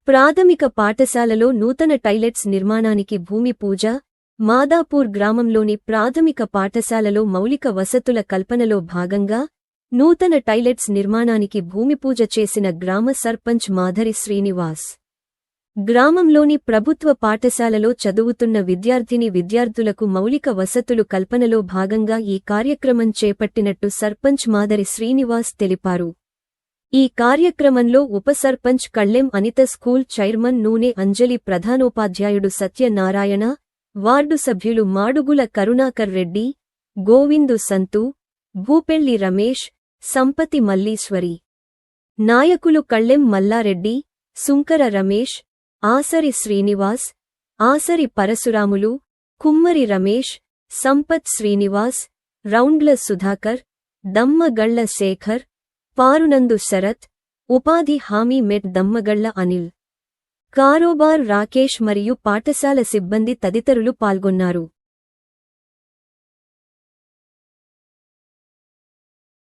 ప్రాథమిక పాఠశాలలో నూతన టాయిలెట్స్ నిర్మాణానికి భూమి పూజ. మాదాపూర్ గ్రామంలోని ప్రాథమిక పాఠశాలలో మౌలిక వసతుల కల్పనలో భాగంగా నూతన టాయిలెట్స్ నిర్మాణానికి భూమిపూజ చేసిన గ్రామ సర్పంచ్ మాధరి శ్రీనివాస్. గ్రామంలోని ప్రభుత్వ పాఠశాలలో చదువుతున్న విద్యార్థులకు మౌలిక వసతులు కల్పనలో భాగంగా ఈ కార్యక్రమం చేపట్టినట్టు సర్పంచ్ మాధరి శ్రీనివాస్ తెలిపారు. ఈ కార్యక్రమంలో ఉప సర్పంచ్ కళ్లెం అనిత, స్కూల్ చైర్మన్ నూనె అంజలి, ప్రధానోపాధ్యాయుడు సత్యనారాయణ, వార్డు సభ్యులు మాడుగుల కరుణాకర్ రెడ్డి, గోవిందు సంతు, భూపెళ్లి రమేష్, సంపతి మల్లీశ్వరి. నాయకులు కళ్లెం మల్లారెడ్డి, సుంకర రమేష్, ఆసరి శ్రీనివాస్, ఆసరి పరశురాములు, కుమ్మరి రమేష్, సంపత్ శ్రీనివాస్, రౌండ్ల సుధాకర్, దమ్మగళ్ల శేఖర్, పారునందు శరత్, ఉపాధి హామీ మెట్ దమ్మగళ్ల అనిల్, కారోబార్ రాకేష్ మరియు పాఠశాల సిబ్బంది తదితరులు పాల్గొన్నారు.